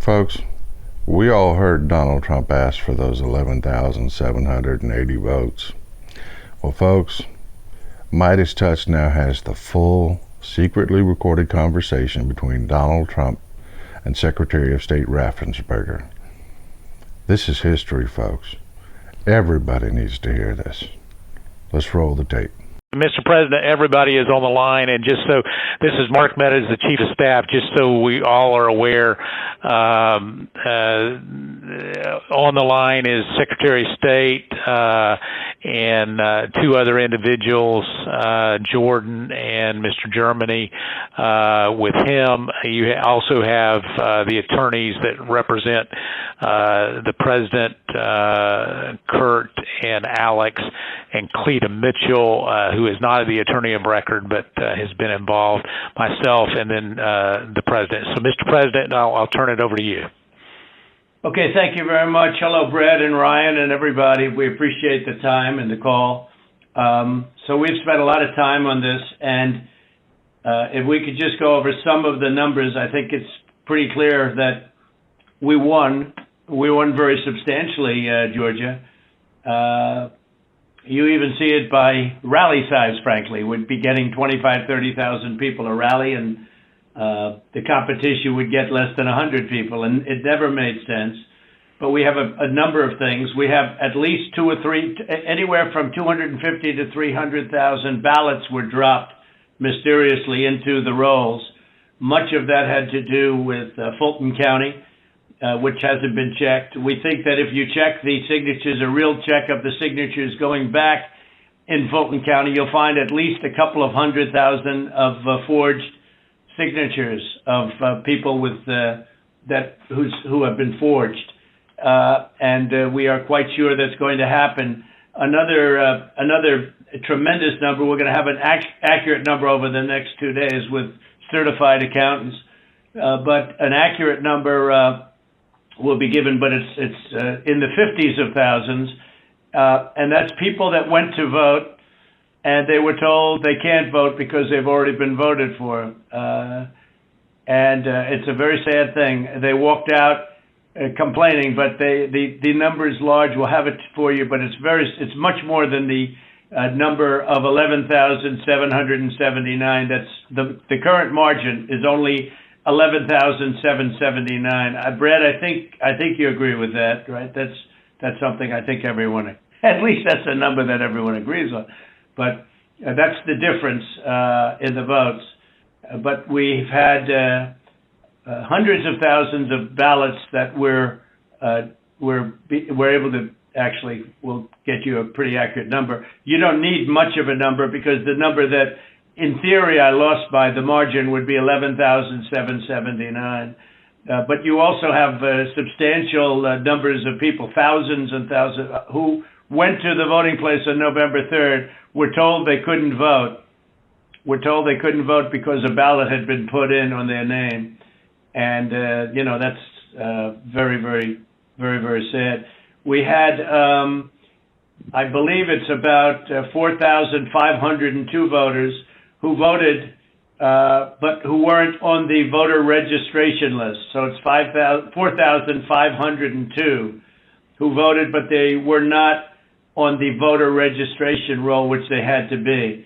folks, we all heard Donald Trump ask for those 11,780 votes. Well, folks, MeidasTouch now has the full, secretly recorded conversation between Donald Trump and Secretary of State Raffensperger. This is history, folks. Everybody needs to hear this. Let's roll the tape. Mr. President, everybody is on the line, and just so, this is Mark Meadows, the Chief of Staff, just so we all are aware, on the line is Secretary of State and two other individuals, Jordan and Mr. Germany. With him, you also have the attorneys that represent the President, Kurt and Alex, and Cleta Mitchell, who is not the attorney of record, but has been involved, myself, and then the President. So, Mr. President, I'll turn it over to you. Okay, thank you very much. Hello, Brett and Ryan and everybody. We appreciate the time and the call. So we've spent a lot of time on this, and if we could just go over some of the numbers, I think it's pretty clear that we won. We won very substantially, Georgia. You even see it by rally size, frankly. We'd be getting 25,000, 30,000 people a rally, and the competition would get less than 100 people, and it never made sense. But we have a number of things. We have at least two or three, anywhere from 250 to 300,000 ballots were dropped mysteriously into the rolls. Much of that had to do with Fulton County, which hasn't been checked. We think that if you check the signatures, a real check of the signatures going back in Fulton County, you'll find at least a couple of 100,000 of forged signatures of people with who have been forged, and we are quite sure that's going to happen. Another tremendous number. We're going to have an accurate number over the next 2 days with certified accountants, but an accurate number will be given, but it's in the 50s of thousands, and that's people that went to vote and they were told they can't vote because they've already been voted for. And it's a very sad thing. They walked out complaining, but the number is large. We'll have it for you, but it's much more than the number of 11,779. That's the current margin is only 11,779. Brad, I think you agree with that, right? That's something I think everyone, at least that's a number that everyone agrees on. But that's the difference in the votes. But we've had hundreds of thousands of ballots that we're able to actually, we'll get you a pretty accurate number. You don't need much of a number because the number that, in theory, I lost by the margin would be 11,779. But you also have substantial numbers of people, thousands and thousands, who went to the voting place on November 3rd, were told they couldn't vote. Were told they couldn't vote because a ballot had been put in on their name. And, that's very, very, very, very sad. We had, I believe it's about 4,502 voters who voted, but who weren't on the voter registration list. So it's 4,502 who voted, but they were not on the voter registration roll, which they had to be.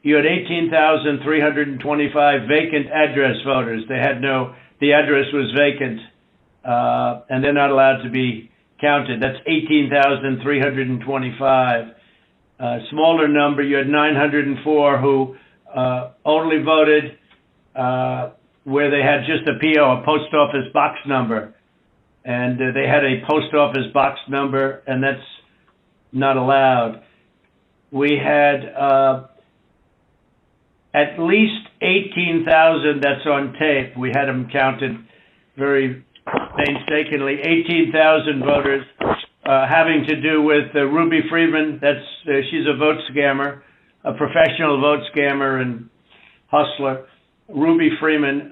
You had 18,325 vacant address voters. The address was vacant, and they're not allowed to be counted. That's 18,325. Smaller number, you had 904 who only voted where they had just a PO, a post office box number. And they had a post office box number, and that's not allowed. We had at least 18,000, that's on tape. We had them counted very painstakingly. 18,000 voters having to do with Ruby Freeman. She's a vote scammer, a professional vote scammer and hustler. Ruby Freeman.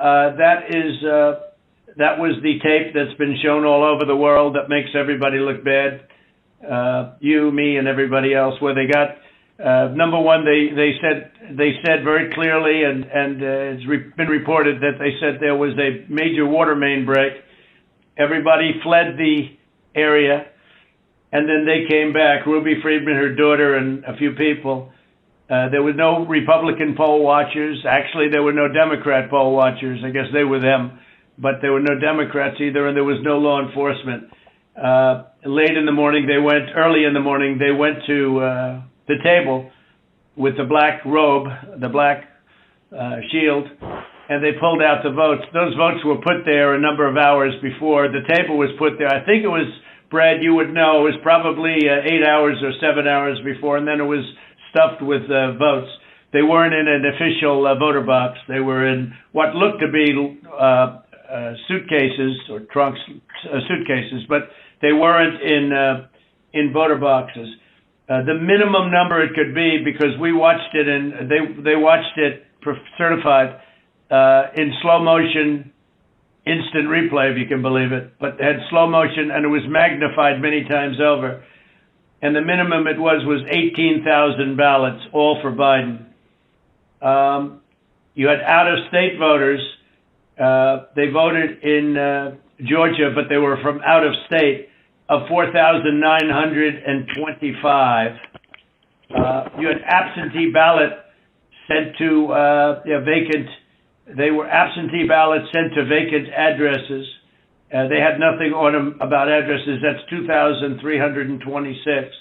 That was the tape that's been shown all over the world that makes everybody look bad. You, me, and everybody else, where they got Number one, they said very clearly, and it's been reported that they said there was a major water main break. Everybody fled the area, and then they came back. Ruby Friedman, her daughter, and a few people. There were no Republican poll watchers. Actually, there were no Democrat poll watchers. I guess they were them. But there were no Democrats either, and there was no law enforcement. Early in the morning, they went to the table with the black robe, the black shield, and they pulled out the votes. Those votes were put there a number of hours before the table was put there. I think it was, Brad, you would know, it was probably 8 hours or 7 hours before, and then it was stuffed with votes. They weren't in an official voter box. They were in what looked to be suitcases or trunks, suitcases, but they weren't in voter boxes. The minimum number it could be, because we watched it and they watched it certified in slow motion, instant replay, if you can believe it, but it had slow motion and it was magnified many times over. And the minimum it was 18,000 ballots, all for Biden. You had out-of-state voters. They voted in Georgia, but they were from out of state, of 4,925. You had absentee ballot sent to vacant. They were absentee ballots sent to vacant addresses. They had nothing on them about addresses. That's 2,326.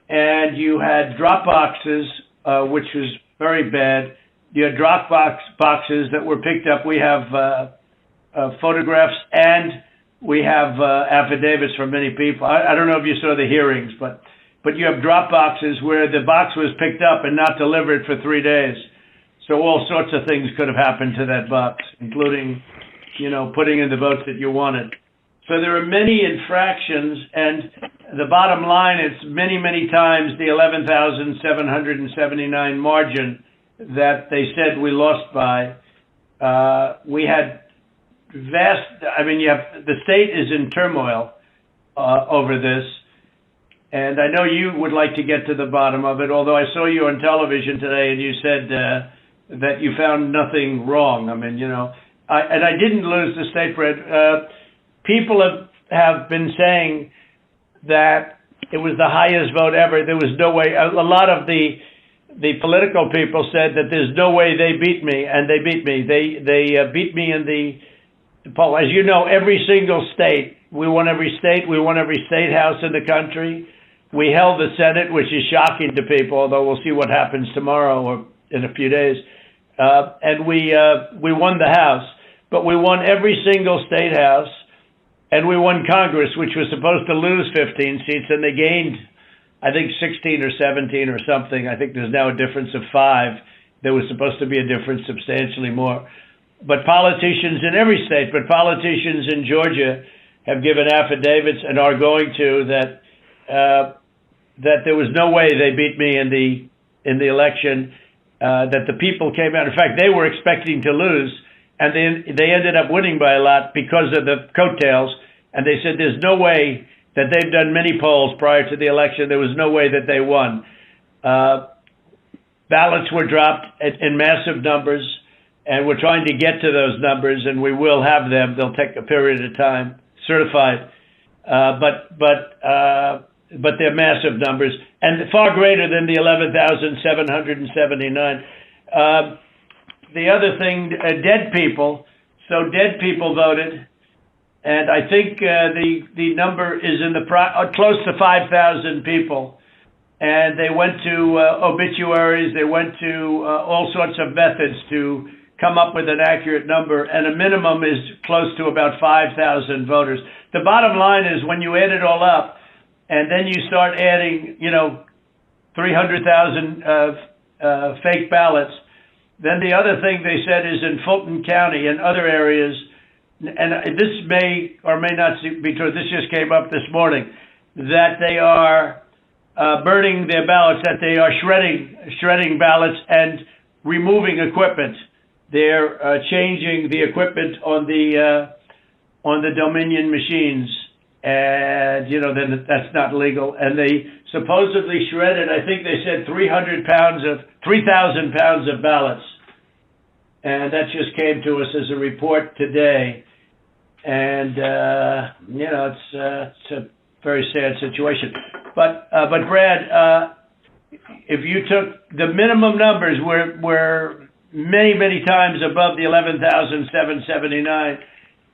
And you had drop boxes, which was very bad. You had drop boxes that were picked up. We have photographs and we have affidavits from many people. I don't know if you saw the hearings, but you have drop boxes where the box was picked up and not delivered for 3 days. So all sorts of things could have happened to that box, including, putting in the votes that you wanted. So there are many infractions, and the bottom line is many, many times the 11,779 margin that they said we lost by. We had the state is in turmoil over this, and I know you would like to get to the bottom of it, although I saw you on television today and you said that you found nothing wrong. I didn't lose the state, Fred. People have been saying that it was the highest vote ever. There was no way. A lot of the political people said that there's no way they beat me, and they beat me. They beat me in the poll. As you know, every single state, we won every state. We won every state house in the country. We held the Senate, which is shocking to people, although we'll see what happens tomorrow or in a few days. And we won the House, but we won every single state house, and we won Congress, which was supposed to lose 15 seats, and they gained, I think, 16 or 17 or something. I think there's now a difference of 5. There was supposed to be a difference substantially more. But politicians in every state, but politicians in Georgia have given affidavits and are going to that there was no way they beat me in the election, that the people came out. In fact, they were expecting to lose, and they ended up winning by a lot because of the coattails. And they said there's no way that they've done many polls prior to the election. There was no way that they won. Ballots were dropped in massive numbers, and we're trying to get to those numbers, and we will have them. They'll take a period of time, certified, but they're massive numbers and far greater than the 11,779. The other thing, dead people. So dead people voted, and I think the number is in close to 5,000 people. And they went to obituaries. They went to all sorts of methods to come up with an accurate number, and a minimum is close to about 5,000 voters. The bottom line is when you add it all up, and then you start adding, 300,000 fake ballots, then the other thing they said is in Fulton County and other areas, and this may or may not be true, this just came up this morning, that they are burning their ballots, that they are shredding ballots and removing equipment. They're changing the equipment on the Dominion machines, and then that's not legal. And they supposedly shredded, I think they said 3,000 pounds of ballots, and that just came to us as a report today. And it's a very sad situation. But Brad, if you took the minimum numbers were many times above the 11,779,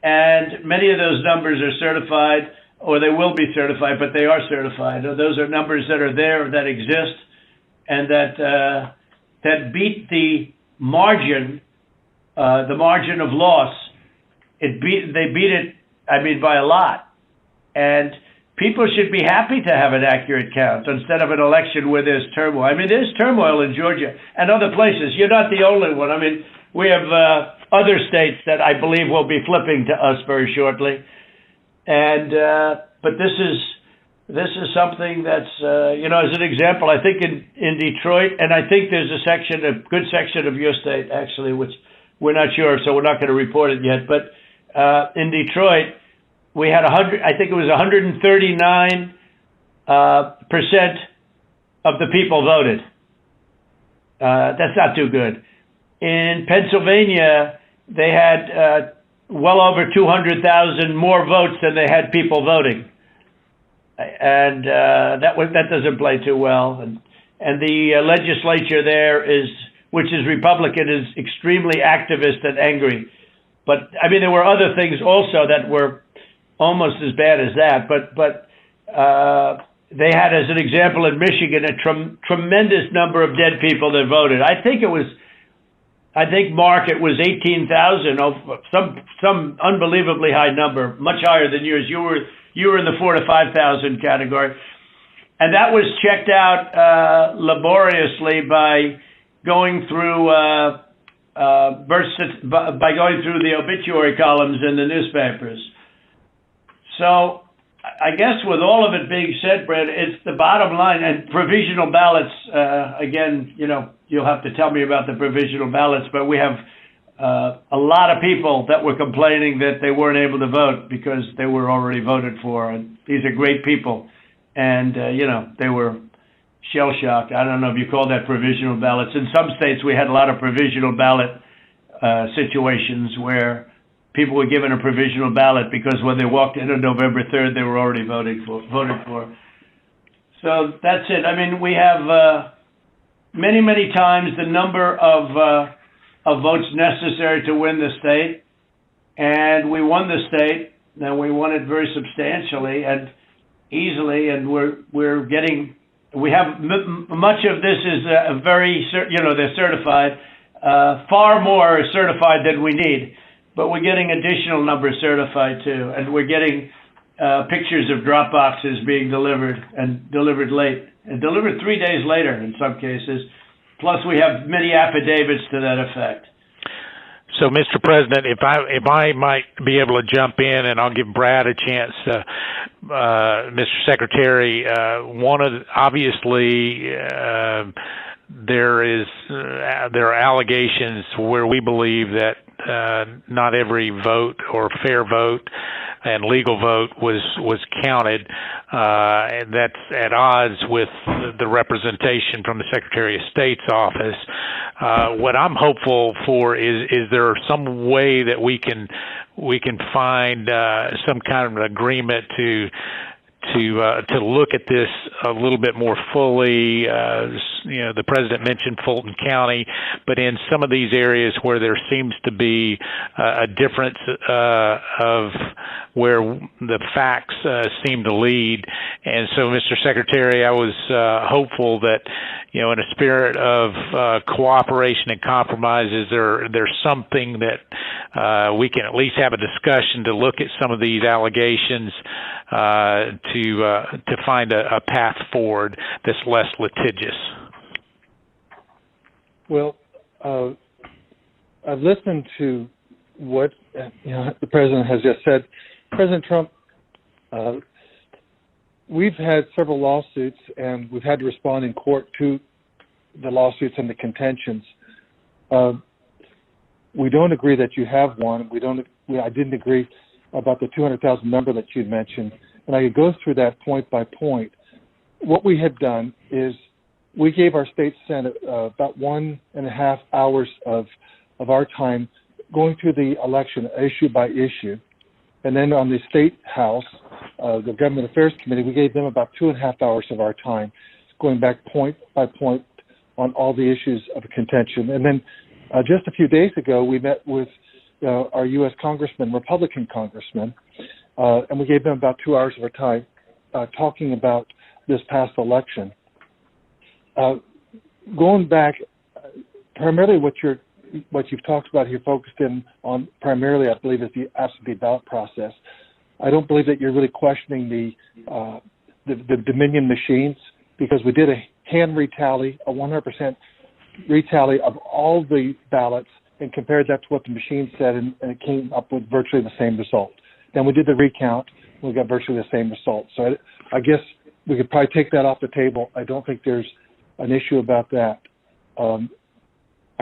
and many of those numbers are certified, or they will be certified, but they are certified. Those are numbers that are there, that exist, and that beat the margin of loss. They beat it, by a lot. And people should be happy to have an accurate count instead of an election where there's turmoil. There's turmoil in Georgia and other places. You're not the only one. We have other states that I believe will be flipping to us very shortly. And but this is something that's as an example. I think in Detroit, and I think there's a good section of your state actually, which we're not sure, so we're not going to report it yet. But in Detroit, we had 139% of the people voted. That's not too good. In Pennsylvania, they had well over 200,000 more votes than they had people voting, and that doesn't play too well. And the legislature there which is Republican, is extremely activist and angry. But there were other things also that were almost as bad as that. But they had, as an example, in Michigan, a tremendous number of dead people that voted. I think Mark, it was 18,000, some unbelievably high number, much higher than yours. You were in the 4,000 to 5,000 category, and that was checked out laboriously by going through the obituary columns in the newspapers. So I guess with all of it being said, Brad, it's the bottom line. And provisional ballots, again, you'll have to tell me about the provisional ballots, but we have a lot of people that were complaining that they weren't able to vote because they were already voted for. And these are great people. And, they were shell-shocked. I don't know if you call that provisional ballots. In some states, we had a lot of provisional ballot situations where people were given a provisional ballot because when they walked in on November 3rd, they were already voted for. So that's it. We have many times the number of votes necessary to win the state, and we won the state, and we won it very substantially and easily, and we have much of this is they're certified. Far more is certified than we need, but we're getting additional numbers certified too, and we're getting pictures of drop boxes being delivered and delivered late and delivered 3 days later in some cases. Plus, we have many affidavits to that effect. So, Mr. President, if I might be able to jump in, and I'll give Brad a chance, Mr. Secretary. Obviously there are allegations where we believe that not every vote or fair vote and legal vote was counted, and that's at odds with the representation from the Secretary of State's office. What I'm hopeful for is there some way that we can find some kind of an agreement to look at this a little bit more fully. The president mentioned Fulton County, but in some of these areas where there seems to be a difference of where the facts seem to lead. And so, Mr. Secretary, I was hopeful that, in a spirit of cooperation and compromises, there's something that we can at least have a discussion to look at some of these allegations to find a path forward that's less litigious. Well, I've listened to what the president has just said. President Trump, we've had several lawsuits, and we've had to respond in court to the lawsuits and the contentions. We don't agree that you have one. I didn't agree about the 200,000 number that you mentioned. and I could go through that point by point. What we had done is we gave our state Senate about 1.5 hours of our time going through the election issue by issue. And then on the State House, the Government Affairs Committee, we gave them about 2.5 hours of our time, going back point by point on all the issues of contention. And then just a few days ago, we met with our U.S. congressman, Republican congressman, and we gave them about 2 hours of our time talking about this past election. Going back, primarily what you've talked about here, focused in on primarily, I believe, is the absentee ballot process. I don't believe that you're really questioning the Dominion machines, because we did a hand retally, a 100% retally of all the ballots, and compared that to what the machine said, and it came up with virtually the same result. Then we did the recount, and we got virtually the same result. So I guess we could probably take that off the table. I don't think there's an issue about that. I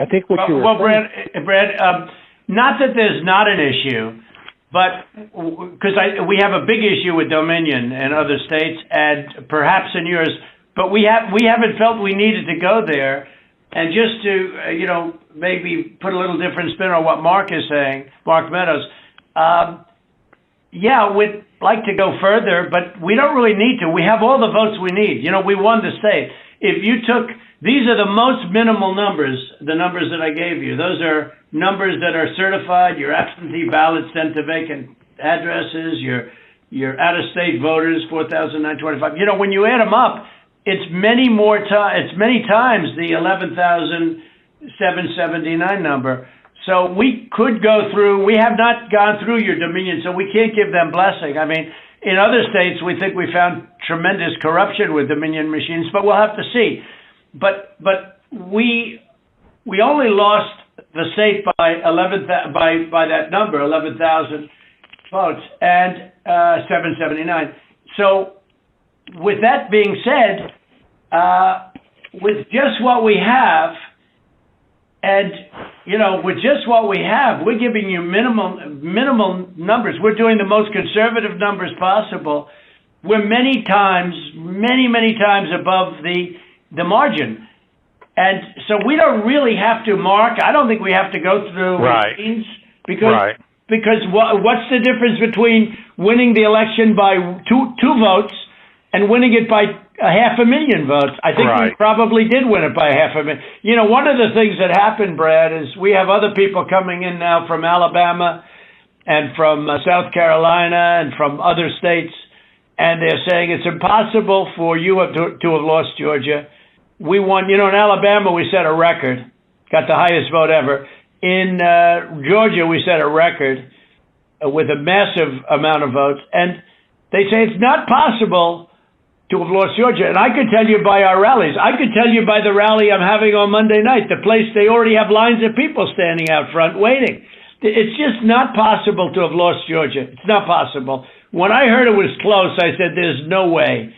think what you were saying... Brad, not that there's not an issue, but because we have a big issue with Dominion and other states, and perhaps in yours, but we haven't felt we needed to go there. And just to maybe put a little different spin on what Mark is saying, Mark Meadows, we'd like to go further, but we don't really need to. We have all the votes we need. We won the state. If you took, these are the most minimal numbers, the numbers that I gave you. Those are numbers that are certified, your absentee ballots sent to vacant addresses, your out-of-state voters, 4,925. When you add them up, it's many times the 11,779 number. So we could go through, we have not gone through your Dominion, so we can't give them blessing. I mean, in other states, we think we found tremendous corruption with Dominion machines, but we'll have to see. But we only lost the state by that number, 11,000 votes, and 779. So with that being said, with just what we have, and with just what we have, we're giving you minimal numbers. We're doing the most conservative numbers possible. We're many times above the margin, and so we don't really have to, Mark. I don't think we have to go through machines because what's the difference between winning the election by two votes and winning it by 500,000 votes? I think we probably did win it by 500,000. One of the things that happened, Brad, is we have other people coming in now from Alabama and from South Carolina and from other states, and they're saying it's impossible for you to have lost Georgia. We won, in Alabama we set a record, got the highest vote ever. In Georgia we set a record with a massive amount of votes, and they say it's not possible to have lost Georgia. And I could tell you by our rallies. I could tell you by the rally I'm having on Monday night, the place, they already have lines of people standing out front waiting. It's just not possible to have lost Georgia. It's not possible. When I heard it was close, I said, there's no way.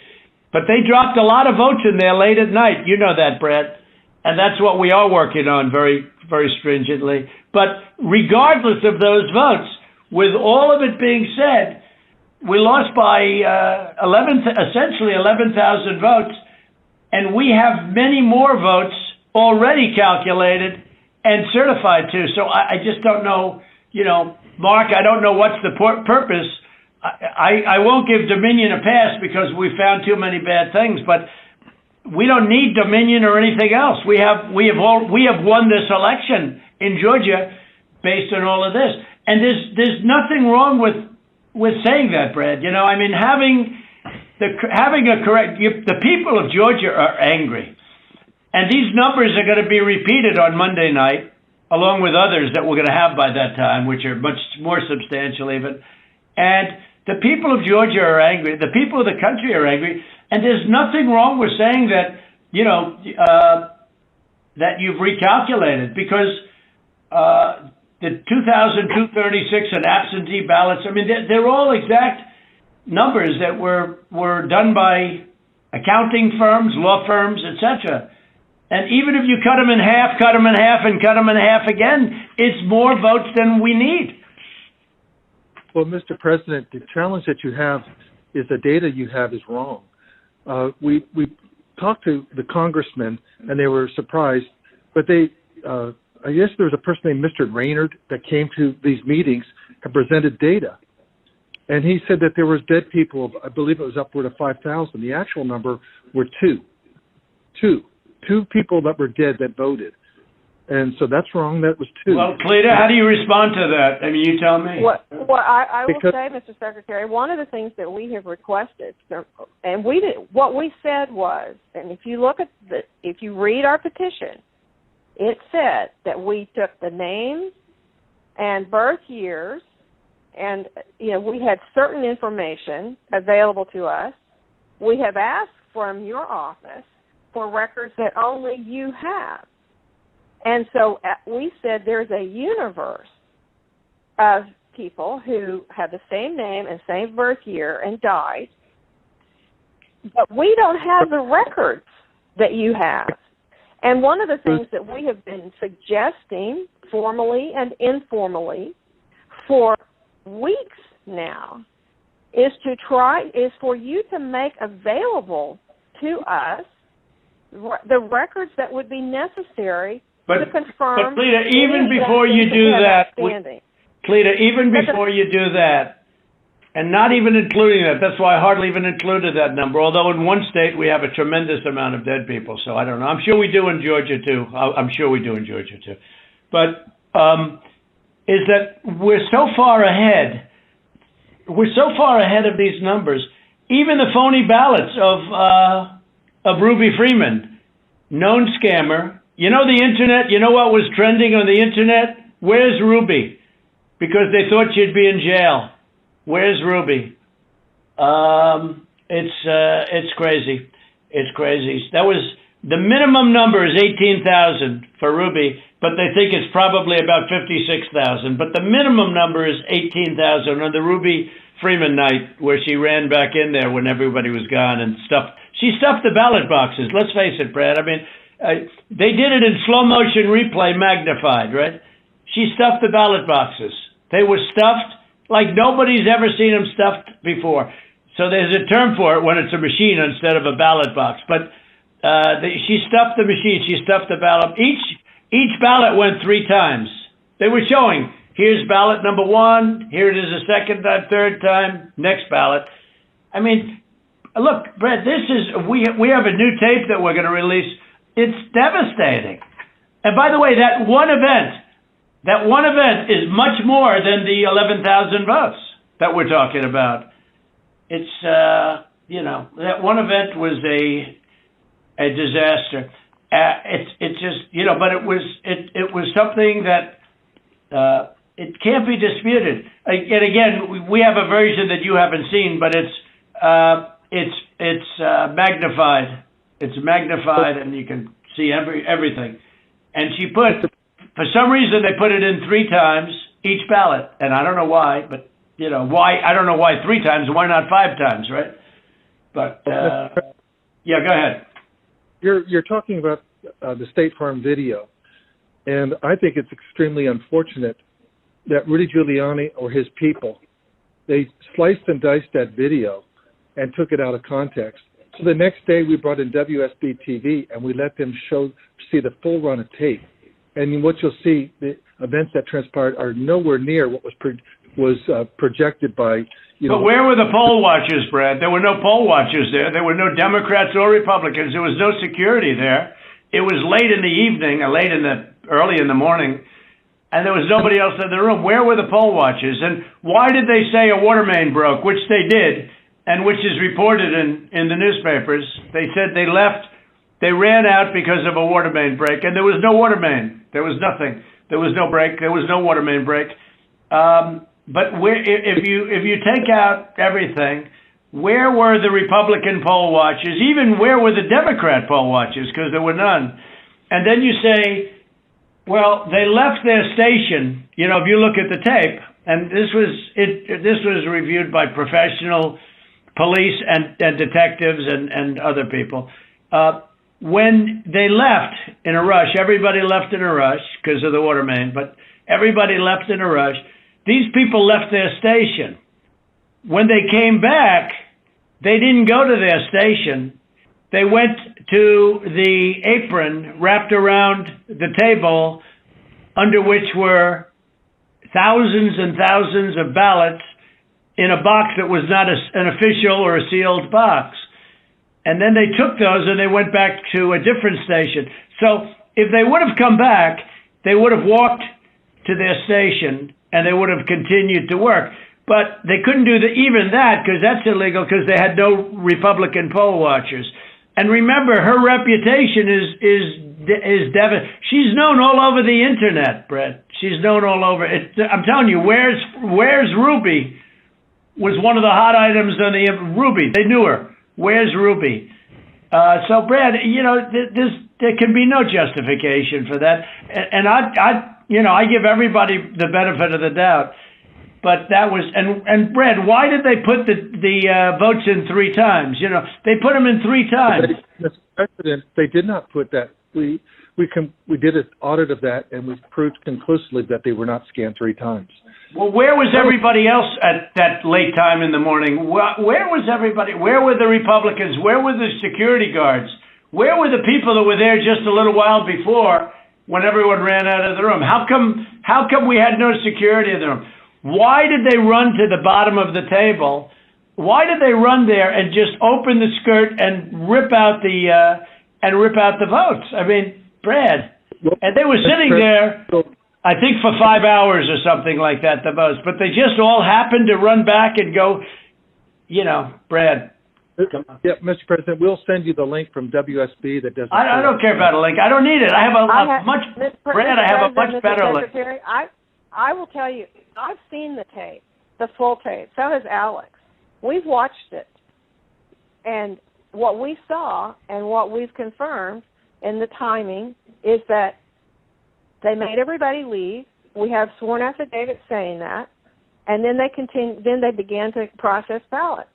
But they dropped a lot of votes in there late at night. You know that, Brett. And that's what we are working on very, very stringently. But regardless of those votes, with all of it being said, we lost by essentially 11,000 votes, and we have many more votes already calculated and certified too. So I just don't know, Mark, I don't know what's the purpose. I won't give Dominion a pass because we found too many bad things, but we don't need Dominion or anything else. We have won this election in Georgia based on all of this, and there's nothing wrong with saying that, Brad. Having a correct, the people of Georgia are angry, and these numbers are going to be repeated on Monday night, along with others that we're going to have by that time, which are much more substantial even. And the people of Georgia are angry. The people of the country are angry. And there's nothing wrong with saying that, that you've recalculated, because the 2,236 and absentee ballots, they're all exact numbers that were done by accounting firms, law firms, etc. And even if you cut them in half, and cut them in half again, it's more votes than we need. Well, Mr. President, the challenge that you have is the data you have is wrong. We talked to the congressmen, and they were surprised, but I guess there was a person named Mr. Raynard that came to these meetings and presented data. And he said that there was dead people, I believe it was upward of 5,000. The actual number were two people that were dead that voted. And so that's wrong. That was two. Well, Cleta, how do you respond to that? I mean, you tell me. Well, I will say, Mr. Secretary, one of the things that we have requested, and what we said was, and if you read our petition, it said that we took the names and birth years, and we had certain information available to us. We have asked from your office for records that only you have. And so we said there's a universe of people who have the same name and same birth year and died, but we don't have the records that you have. And one of the things that we have been suggesting formally and informally for weeks now is for you to make available to us the records that would be necessary to confirm. But Cleta, even before you do that, and not even including that, that's why I hardly even included that number, although in one state we have a tremendous amount of dead people, so I don't know. I'm sure we do in Georgia too. But is that we're so far ahead of these numbers, even the phony ballots of Ruby Freeman, known scammer. You know the internet, you know what was trending on the internet? Where's Ruby? Because they thought she'd be in jail. Where's Ruby? It's crazy. It's crazy. That was the minimum number is 18,000 for Ruby, but they think it's probably about 56,000. But the minimum number is 18,000 on the Ruby Freeman night, where she ran back in there when everybody was gone and stuffed. She stuffed the ballot boxes. Let's face it, Brad. I mean, they did it in slow motion replay, magnified, right? She stuffed the ballot boxes. They were stuffed like nobody's ever seen them stuffed before. So there's a term for it when it's a machine instead of a ballot box. But she stuffed the machine. She stuffed the ballot. Each ballot went 3 times. They were showing, here's ballot number 1. Here it is a second time, third time, next ballot. I mean, look, Brett, we have a new tape that we're going to release. It's devastating. And by the way, that one event is much more than the 11,000 votes that we're talking about. It's, that one event was a disaster. It's just, but it was something that it can't be disputed. And again, we have a version that you haven't seen, but it's magnified. It's magnified, and you can see everything. And she for some reason, they put it in 3 times each ballot, and I don't know why, but why? I don't know why 3 times. Why not 5 times, right? But yeah, go ahead. You're talking about the State Farm video, and I think it's extremely unfortunate that Rudy Giuliani or his people, they sliced and diced that video and took it out of context. So the next day we brought in WSB TV and we let them see the full run of tape. And what you'll see, the events that transpired are nowhere near what was projected by, But where were the poll watchers, Brad? There were no poll watchers there. There were no Democrats or Republicans. There was no security there. It was late in the evening, or early in the morning, and there was nobody else in the room. Where were the poll watchers? And why did they say a water main broke, which they did, and which is reported in the newspapers? They said they left. They ran out because of a water main break, and there was no water main. There was nothing. There was no break. There was no water main break. But if you take out everything, where were the Republican poll watchers? Even where were the Democrat poll watchers? Because there were none. And then you say, well, they left their station. If you look at the tape, and this was reviewed by professional police and detectives and other people. When they left in a rush, everybody left in a rush because of the water main, but everybody left in a rush. These people left their station. When they came back, they didn't go to their station. They went to the apron wrapped around the table under which were thousands and thousands of ballots in a box that was not an official or a sealed box. And then they took those and they went back to a different station. So if they would have come back, they would have walked to their station and they would have continued to work. But they couldn't do even that because that's illegal because they had no Republican poll watchers. And remember, her reputation is devastating. She's known all over the internet, Brett. She's known all over. I'm telling you, Where's Ruby was one of the hot items on the Ruby. They knew her. Where's Ruby? So, Brad, there can be no justification for that. And I give everybody the benefit of the doubt. But that was, and Brad, why did they put the votes in 3 times? They put them in 3 times. Mr. President, they did not put that. We did an audit of that, and we proved conclusively that they were not scanned 3 times. Well, where was everybody else at that late time in the morning? Where was everybody? Where were the Republicans? Where were the security guards? Where were the people that were there just a little while before when everyone ran out of the room? How come we had no security in the room? Why did they run to the bottom of the table? Why did they run there and just open the skirt and rip out the votes? I mean, Brad, and they were sitting there, I think for 5 hours or something like that, the most. But they just all happened to run back and go, Brad. Come on. Yeah, Mr. President, we'll send you the link from WSB that doesn't. I don't care about a link. I don't need it. I have a much better link. I will tell you, I've seen the tape, the full tape. So has Alex. We've watched it. And what we saw and what we've confirmed in the timing is that they made everybody leave. We have sworn affidavits saying that. And then they began to process ballots.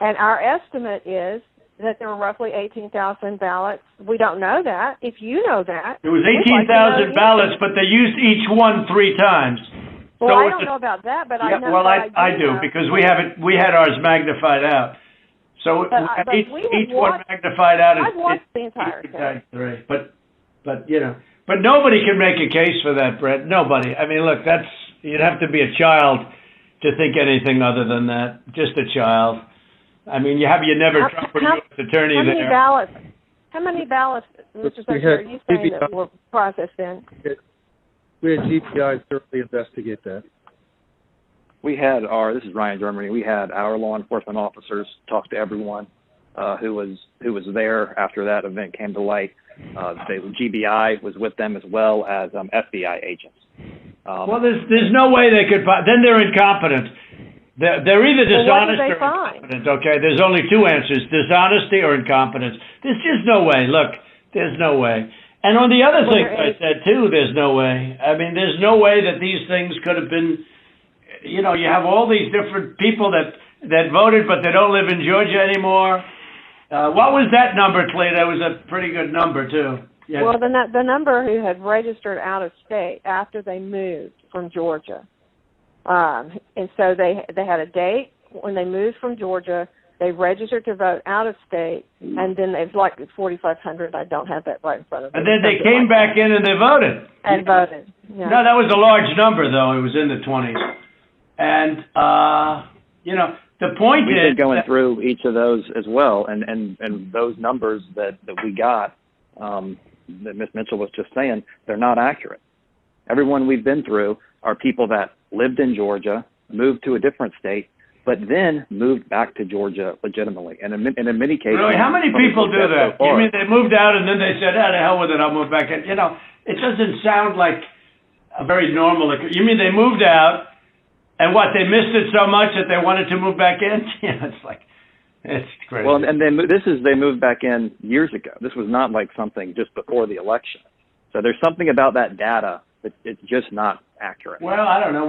And our estimate is that there were roughly 18,000 ballots. We don't know that. If you know that. It was 18,000 ballots, but they used each one 3 times. Well, I don't know about that, but I know. Well, I do because we had ours magnified out. So each one magnified out. I've watched the entire thing. But nobody can make a case for that, Brett. Nobody. I mean, look, you'd have to be a child to think anything other than that. Just a child. I mean, you never Trump or U.S. attorney there. How many ballots, Mr. Secretary, are you saying that were processed in? We had GPI thoroughly investigate that. This is Ryan Germany. We had our law enforcement officers talk to everyone who was there after that event came to light. GBI was with them as well as FBI agents. Well, there's no way they could. Then they're incompetent. They're either dishonest or incompetent. Okay, there's only 2 answers: dishonesty or incompetence. There's just no way. Look, there's no way. And on the other things I said too, there's no way. I mean, there's no way that these things could have been. You have all these different people that voted, but they don't live in Georgia anymore. What was that number, Clea? That was a pretty good number too. Yeah. Well, the number who had registered out of state after they moved from Georgia. And so they had a date when they moved from Georgia. They registered to vote out of state, and then it's like 4,500. I don't have that right in front of me. And then they came back in and they voted. And voted. Yeah. No, that was a large number, though. It was in the 20s. And, the point We've is... been going through each of those as well, and those numbers that we got, that Ms. Mitchell was just saying, they're not accurate. Everyone we've been through are people that lived in Georgia, moved to a different state, but then moved back to Georgia legitimately. And in many cases... Really? How many people do that? You mean they moved out and then they said, to hell with it, I'll move back in? It doesn't sound like a very normal... You mean they moved out and what, they missed it so much that they wanted to move back in? It's crazy. Well, and they moved back in years ago. This was not like something just before the election. So there's something about that data that it's just not accurate. Well, I don't know.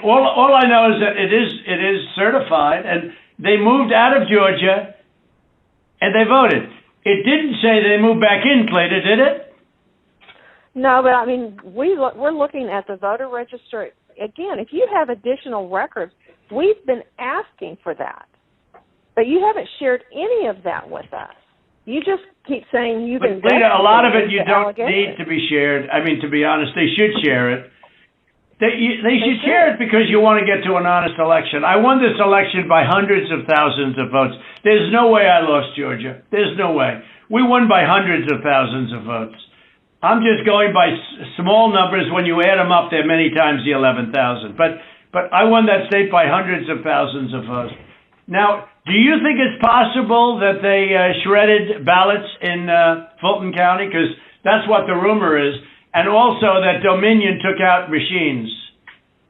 All I know is that it is certified, and they moved out of Georgia, and they voted. It didn't say they moved back in, Clayton, did it? No, but I mean, we're looking at the voter registry. Again, if you have additional records, we've been asking for that. But you haven't shared any of that with us. You just keep saying you've But investigated. Lita, a lot of it you don't allegations. need to be shared. I mean, to be honest, they should share it. They should share it because you want to get to an honest election. I won this election by hundreds of thousands of votes. There's no way I lost Georgia. There's no way. We won by hundreds of thousands of votes. I'm just going by small numbers. When you add them up, they're many times the 11,000. But I won that state by hundreds of thousands of votes. Now, do you think it's possible that they shredded ballots in Fulton County? Because that's what the rumor is. And also that Dominion took out machines.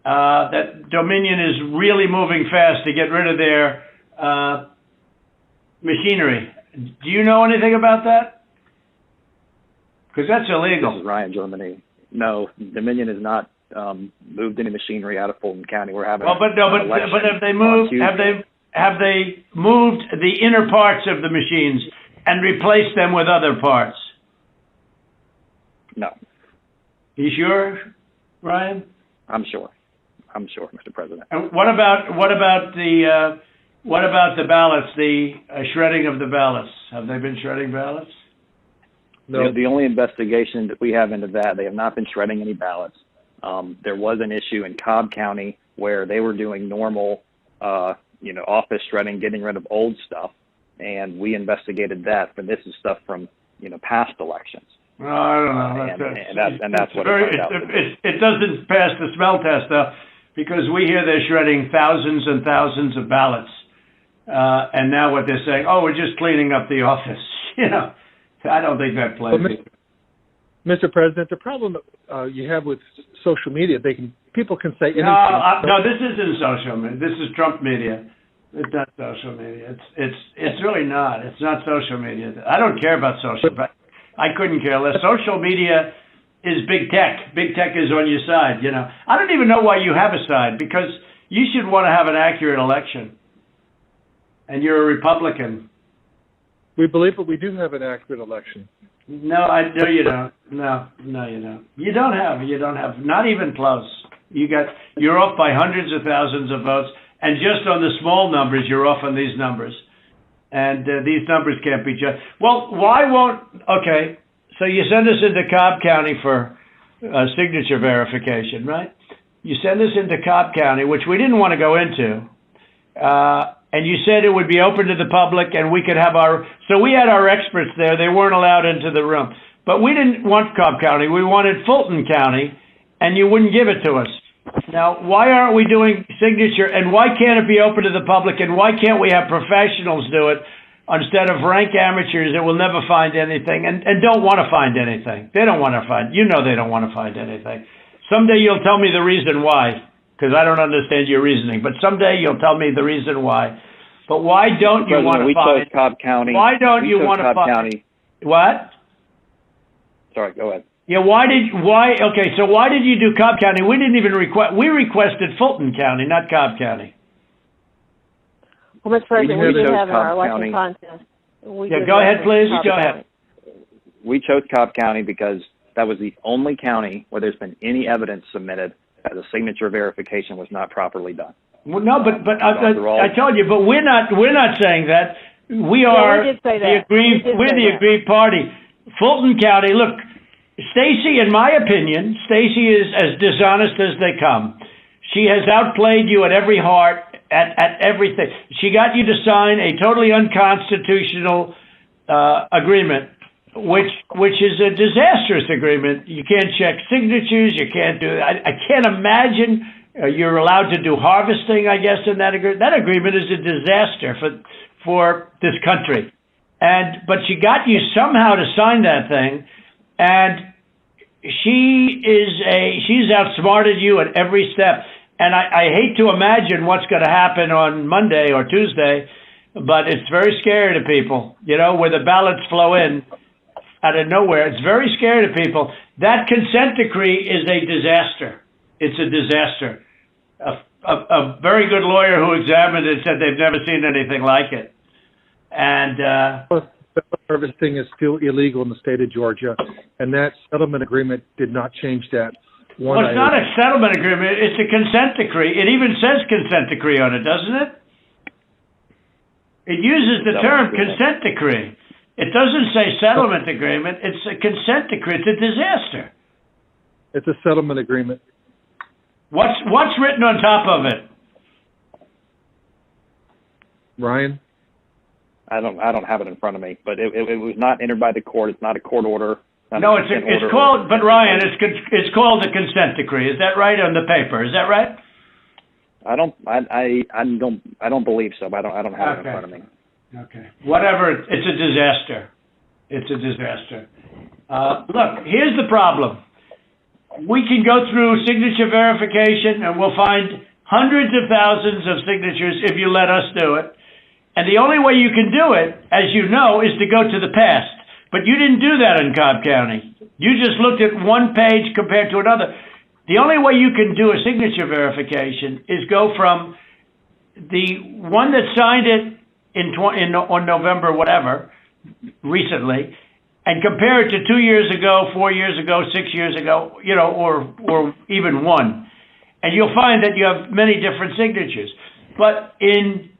That Dominion is really moving fast to get rid of their machinery. Do you know anything about that? Because that's illegal. This is Ryan, Germany. No, Dominion has not moved any machinery out of Fulton County. We're having but have they moved? Have they moved the inner parts of the machines and replaced them with other parts? No. You sure, Ryan? I'm sure, Mr. President. And what about the ballots? The shredding of the ballots. Have they been shredding ballots? No. The only investigation that we have into that, they have not been shredding any ballots. There was an issue in Cobb County where they were doing normal, office shredding, getting rid of old stuff, and we investigated that. But this is stuff from, past elections. No, I don't know. And that's what it turned out to be. It doesn't pass the smell test, though, because we hear they're shredding thousands and thousands of ballots. And now what they're saying, we're just cleaning up the office. I don't think that plays. Mr. President, the problem you have with social media, people can say anything. No, this isn't social media. This is Trump media. It's not social media. It's really not. It's not social media. I don't care about social media. I couldn't care less. Social media is big tech. Big tech is on your side, I don't even know why you have a side, because you should want to have an accurate election. And you're a Republican. We believe that we do have an accurate election. No, you don't. No, you don't. You don't have, not even close. You're off by hundreds of thousands of votes, and just on the small numbers, you're off on these numbers. And these numbers can't be judged. Well, okay, so you send us into Cobb County for signature verification, right? You send us into Cobb County, which we didn't want to go into, and you said it would be open to the public and we could have so we had our experts there. They weren't allowed into the room. But we didn't want Cobb County. We wanted Fulton County, and you wouldn't give it to us. Now, why aren't we doing signature, and why can't it be open to the public, and why can't we have professionals do it instead of rank amateurs that will never find anything and don't want to find anything? They don't want to find, they don't want to find anything. Someday you'll tell me the reason why, because I don't understand your reasoning, but someday you'll tell me the reason why. But why don't you want to find? We chose Cobb County. Why don't you want to find? What? Sorry, go ahead. Yeah, why did you do Cobb County? We didn't even we requested Fulton County, not Cobb County. Well, Mr. President, we did have our election contest. Go ahead, please. Go ahead. We chose Cobb County because that was the only county where there's been any evidence submitted that the signature verification was not properly done. Well, no, but I told you, but we're not saying that. We are we did say that. We're the aggrieved party. Fulton County, look, Stacy, in my opinion, Stacy is as dishonest as they come. She has outplayed you at every heart, at everything. She got you to sign a totally unconstitutional agreement, which is a disastrous agreement. You can't check signatures. You can't do. I can't imagine you're allowed to do harvesting, I guess, in that agreement. That agreement is a disaster for this country. But she got you somehow to sign that thing, and she's outsmarted you at every step. And I hate to imagine what's going to happen on Monday or Tuesday, but it's very scary to people, where the ballots flow in out of nowhere. It's very scary to people. That consent decree is a disaster. It's a disaster. A very good lawyer who examined it said they've never seen anything like it. And harvesting is still illegal in the state of Georgia, and that settlement agreement did not change that. Well, it's not a settlement agreement. It's a consent decree. It even says consent decree on it, doesn't it? It uses the term consent decree. It doesn't say settlement agreement. It's a consent decree. It's a disaster. It's a settlement agreement. What's written on top of it? Ryan? I don't have it in front of me, but it was not entered by the court. It's not a court order. No, it's called. But Ryan, it's called the consent decree. Is that right on the paper? Is that right? I don't believe so. But I don't have it in front of me. Okay. Whatever. It's a disaster. It's a disaster. Look, here's the problem. We can go through signature verification, and we'll find hundreds of thousands of signatures if you let us do it. And the only way you can do it, as you know, is to go to the past. But you didn't do that in Cobb County. You just looked at one page compared to another. The only way you can do a signature verification is go from the one that signed it on November whatever, recently, and compare it to 2 years ago, 4 years ago, 6 years ago, or even one. And you'll find that you have many different signatures. But in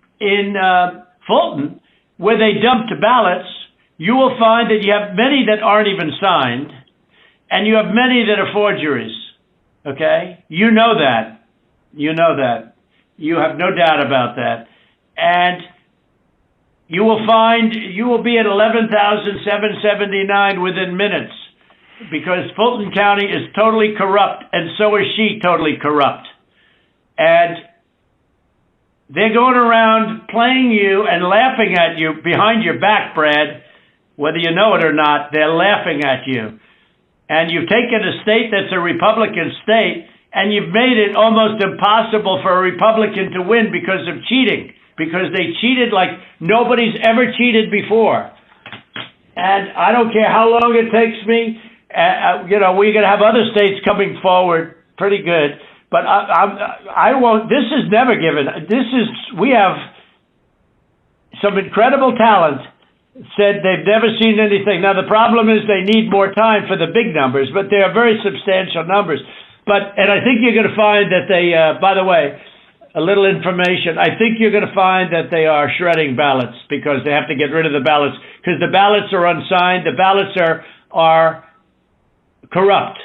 Fulton, where they dumped ballots, you will find that you have many that aren't even signed, and you have many that are forgeries. Okay? You know that. You know that. You have no doubt about that. And you will be at 11,779 within minutes, because Fulton County is totally corrupt, and so is she totally corrupt. And they're going around playing you and laughing at you behind your back, Brad. Whether you know it or not, they're laughing at you. And you've taken a state that's a Republican state, and you've made it almost impossible for a Republican to win because of cheating, because they cheated like nobody's ever cheated before. And I don't care how long it takes me. We're going to have other states coming forward pretty good. But I won't. This is never given. We have some incredible talent. Said they've never seen anything. Now the problem is they need more time for the big numbers, but they are very substantial numbers. And I think you're going to find that they. By the way, a little information. I think you're going to find that they are shredding ballots because they have to get rid of the ballots because the ballots are unsigned. The ballots are corrupt.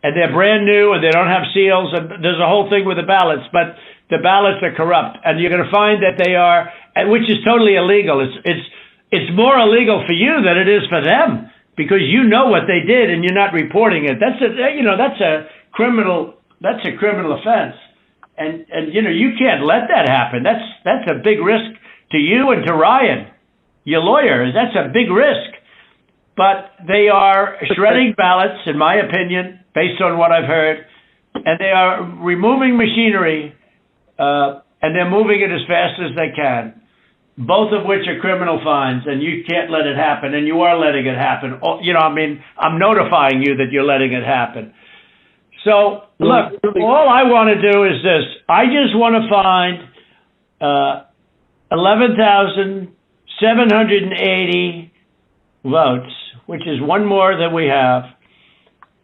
And they're brand new, and they don't have seals, and there's a whole thing with the ballots, but the ballots are corrupt, and you're going to find that they are, which is totally illegal. It's more illegal for you than it is for them, because you know what they did, and you're not reporting it. That's a criminal offense, and you can't let that happen. That's a big risk to you and to Ryan, your lawyer. That's a big risk. But they are shredding ballots, in my opinion, based on what I've heard, and they are removing machinery, and they're moving it as fast as they can, both of which are criminal fines, and you can't let it happen, and you are letting it happen. I'm notifying you that you're letting it happen. So, look, all I want to do is this. I just want to find 11,780 votes, which is one more than we have,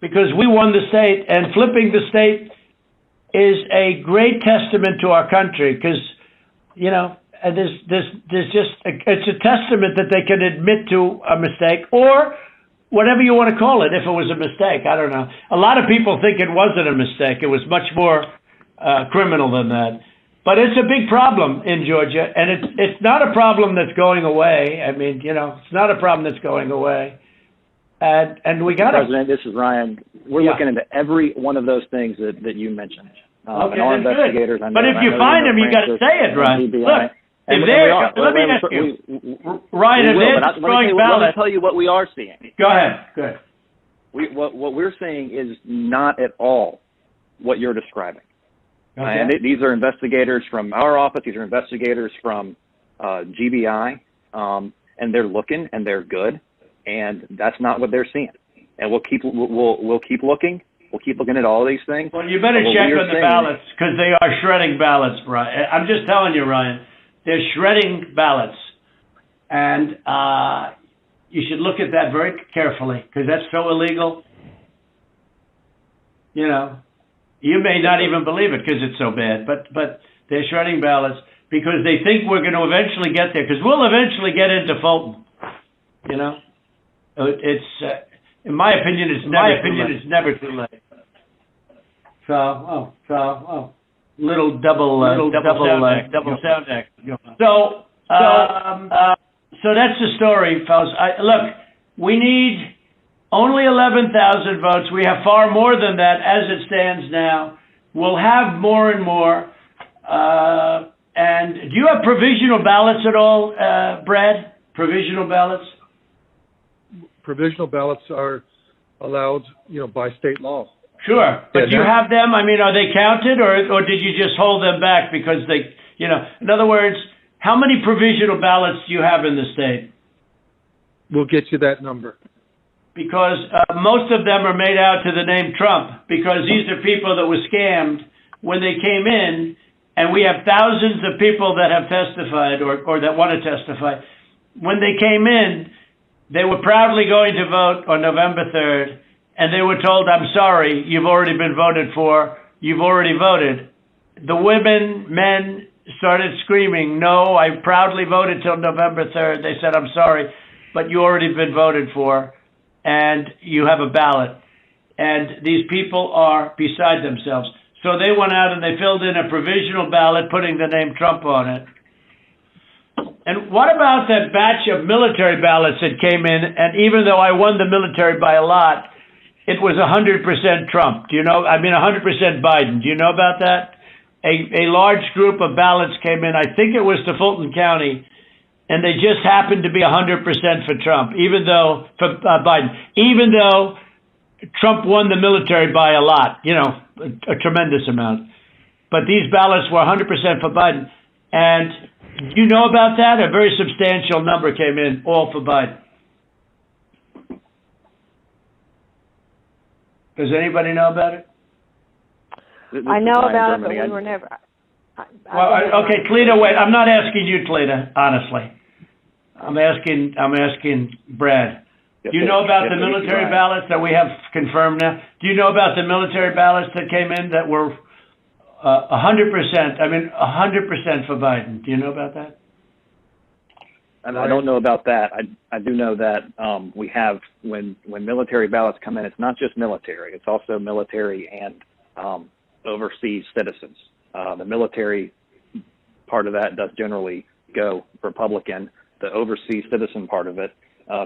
because we won the state, and flipping the state is a great testament to our country, because, it's a testament that they can admit to a mistake, or whatever you want to call it, if it was a mistake. I don't know. A lot of people think it wasn't a mistake. It was much more criminal than that. But it's a big problem in Georgia, and it's not a problem that's going away. I mean, it's not a problem that's going away. And we got to... President, this is Ryan. We're looking into every one of those things that you mentioned. Okay, our that's investigators, good. But if you find them, you got to say it, Ryan. Look, if they're... Let me ask you, Ryan, if they're destroying ballots... Let me tell you what we are seeing. Go ahead. Good. What we're seeing is not at all what you're describing. Okay. And these are investigators from our office. These are investigators from GBI, and they're looking and they're good, and that's not what they're seeing. And we'll keep looking. We'll keep looking at all these things. Well, you better check on the ballots, because they are shredding ballots, Ryan. I'm just telling you, Ryan, they're shredding ballots, and you should look at that very carefully, because that's so illegal. You may not even believe it because it's so bad, but they're shredding ballots. because they think we're going to eventually get there, because we'll eventually get into Fulton. You know, it's in my opinion, it's never too late. So, little double sound act. So that's the story, fellas. Look, we need only 11,000 votes. We have far more than that as it stands now. We'll have more and more. And do you have provisional ballots at all, Brad? Provisional ballots? Provisional ballots are allowed, by state law. Sure, but do you have them? I mean, are they counted, or did you just hold them back because they, in other words, how many provisional ballots do you have in the state? We'll get you that number. Because most of them are made out to the name Trump, because these are people that were scammed when they came in, and we have thousands of people that have testified or that want to testify. When they came in, they were proudly going to vote on November 3rd, and they were told, I'm sorry, you've already been voted for, you've already voted. The women, men started screaming, no, I proudly voted till November 3rd. They said, I'm sorry, but you already been voted for, and you have a ballot. And these people are beside themselves. So they went out and they filled in a provisional ballot, putting the name Trump on it. And what about that batch of military ballots that came in, and even though I won the military by a lot, it was 100% Trump. 100% Biden. Do you know about that? A large group of ballots came in, I think it was to Fulton County, and they just happened to be 100% for Trump, for Biden, even though Trump won the military by a lot, a tremendous amount. But these ballots were 100% for Biden. And you know about that? A very substantial number came in, all for Biden. Does anybody know about it? I know about it, but we were never... Okay, Cleta, wait. I'm not asking you, Cleta, honestly. I'm asking Brad. Do you know about the military ballots that we have confirmed now? Do you know about the military ballots that came in that were 100%? 100% for Biden. Do you know about that? I don't know about that. I do know that we have, when military ballots come in, it's not just military. It's also military and overseas citizens. The military part of that does generally go Republican. The overseas citizen part of it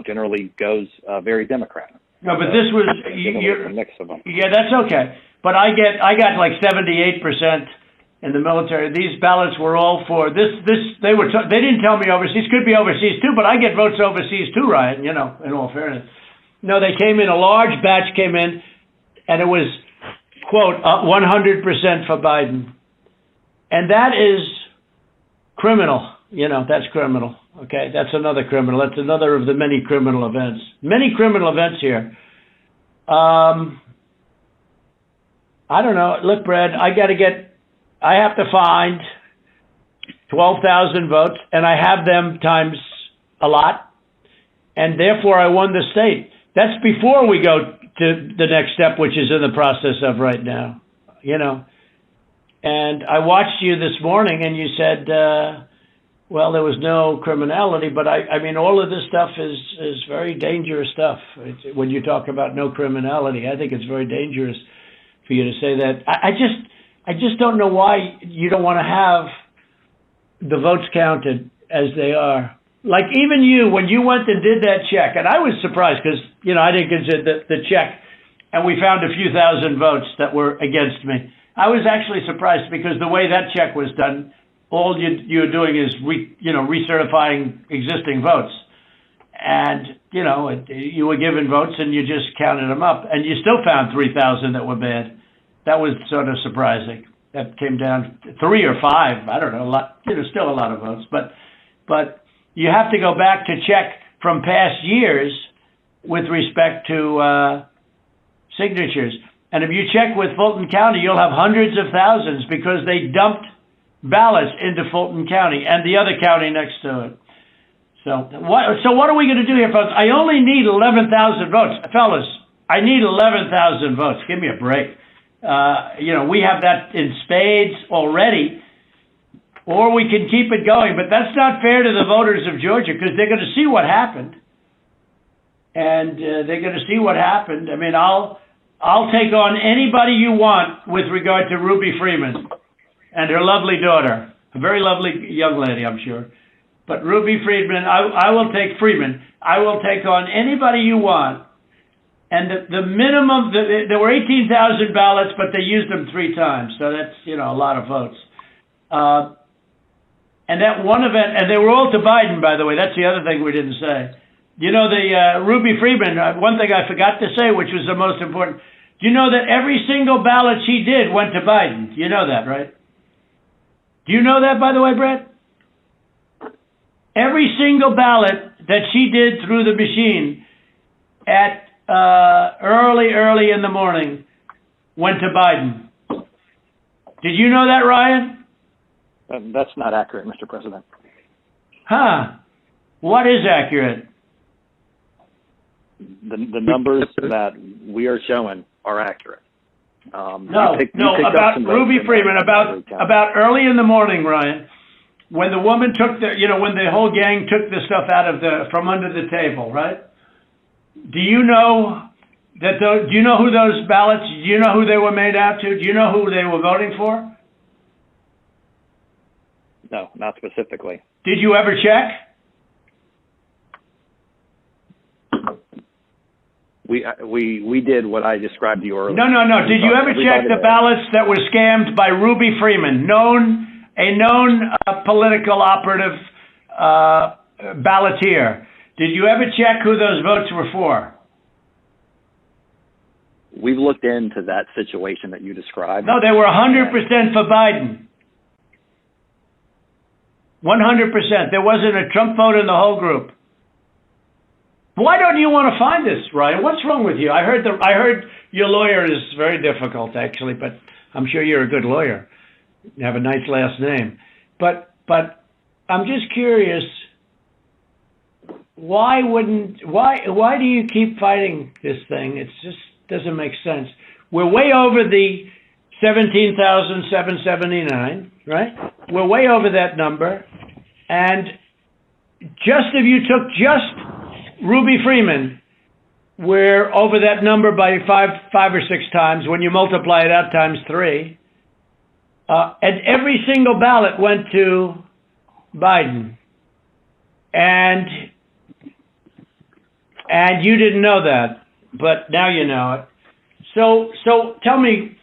generally goes very Democrat. No, but this was a mix of them. Yeah, that's okay. But I got like 78% in the military. These ballots were all for this. They didn't tell me overseas. Could be overseas too, but I get votes overseas too, Ryan. In all fairness. No, they came in. A large batch came in, and it was quote 100% for Biden, and that is criminal. That's criminal. Okay, that's another criminal. That's another of the many criminal events. Many criminal events here. I don't know. Look, Brad, I have to find 12,000 votes, and I have them times a lot, and therefore I won the state. That's before we go to the next step, which is in the process of right now, And I watched you this morning, and you said, well, there was no criminality, but all of this stuff is very dangerous stuff. When you talk about no criminality, I think it's very dangerous for you to say that. I just don't know why you don't want to have the votes counted as they are. Like even you, when you went and did that check, and I was surprised because, I didn't consider the check, and we found a few thousand votes that were against me. I was actually surprised because the way that check was done, all you're doing is recertifying existing votes. And, you were given votes and you just counted them up. And you still found 3,000 that were bad. That was sort of surprising. That came down to 3 or 5. I don't know, a lot. Still a lot of votes. But you have to go back to check from past years with respect to signatures. And if you check with Fulton County, you'll have hundreds of thousands because they dumped ballots into Fulton County and the other county next to it. So what are we going to do here, folks? I only need 11,000 votes. Fellas, I need 11,000 votes. Give me a break. We have that in spades already. or we can keep it going. But that's not fair to the voters of Georgia, because they're going to see what happened. And they're going to see what happened. I mean, I'll take on anybody you want with regard to Ruby Freeman and her lovely daughter, a very lovely young lady, I'm sure. But Ruby Freeman, I will take Freeman. I will take on anybody you want. And the minimum, there were 18,000 ballots, but they used them 3 times. So that's, a lot of votes. And that one event, and they were all to Biden, by the way. That's the other thing we didn't say. The Ruby Freeman, one thing I forgot to say, which was the most important. Do you know that every single ballot she did went to Biden? You know that, right? Do you know that, by the way, Brett? Every single ballot that she did through the machine at early in the morning went to Biden. Did you know that, Ryan? That's not accurate, Mr. President. Huh. What is accurate? The numbers that we are showing are accurate. About Ruby Freeman, about early in the morning, Ryan, when the woman took when the whole gang took the stuff from under the table, right? Do you know do you know who those ballots? Do you know who they were made out to? Do you know who they were voting for? No, not specifically. Did you ever check? We did what I described to you earlier. No. Did you ever check the ballots that were scammed by Ruby Freeman, a known political operative balloteer? Did you ever check who those votes were for? We've looked into that situation that you described. No, they were 100% for Biden. 100%. There wasn't a Trump vote in the whole group. Why don't you want to find this, Ryan? What's wrong with you? I heard your lawyer is very difficult, actually, but I'm sure you're a good lawyer. You have a nice last name. But I'm just curious, why do you keep fighting this thing? It just doesn't make sense. We're way over the 17,779, right? We're way over that number. And if you took just Ruby Freeman, we're over that number by five or 6 times when you multiply it out times 3. And every single ballot went to Biden. And you didn't know that, but now you know it. So tell me,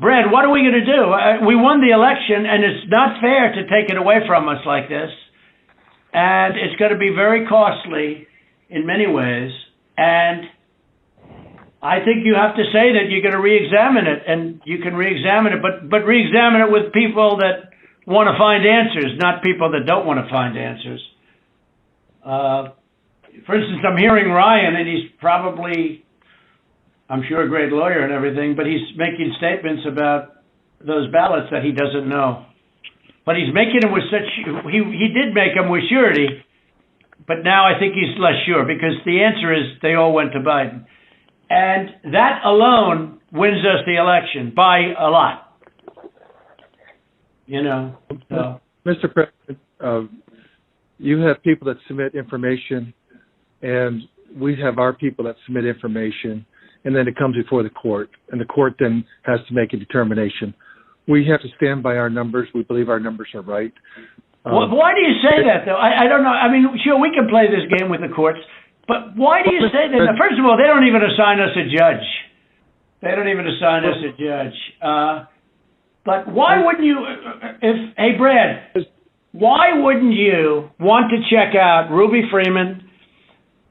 Brad, what are we going to do? We won the election, and it's not fair to take it away from us like this. And it's going to be very costly in many ways. And I think you have to say that you're going to re-examine it, and you can re-examine it, but re-examine it with people that want to find answers, not people that don't want to find answers. For instance, I'm hearing Ryan, and he's probably, I'm sure, a great lawyer and everything, but he's making statements about those ballots that he doesn't know. But he's making them with he did make them with surety, but now I think he's less sure, because the answer is they all went to Biden. And that alone wins us the election by a lot. So. Mr. President, you have people that submit information, and we have our people that submit information, and then it comes before the court, and the court then has to make a determination. We have to stand by our numbers. We believe our numbers are right. Well, why do you say that, though? I don't know. I mean, sure, we can play this game with the courts, but why do you say that? Now, first of all, they don't even assign us a judge. But why wouldn't you, hey, Brad, why wouldn't you want to check out Ruby Freeman,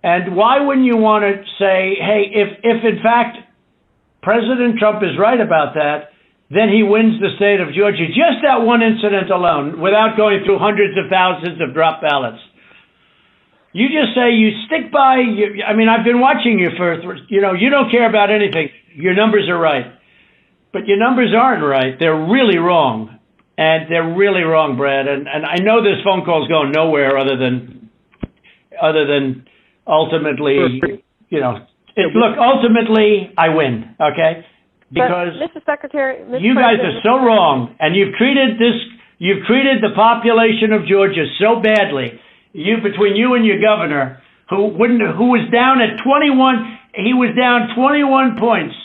and why wouldn't you want to say, hey, if in fact President Trump is right about that, then he wins the state of Georgia, just that one incident alone, without going through hundreds of thousands of drop ballots. You just say you stick by, I've been watching you you don't care about anything. Your numbers are right. But your numbers aren't right. They're really wrong. And they're really wrong, Brad. And I know this phone call's going nowhere other than ultimately, look, ultimately I win, okay? Because Mr. Secretary, you guys are so wrong, and you've treated You've treated the population of Georgia so badly. Between you and your governor, who was down at 21, he was down 21 points,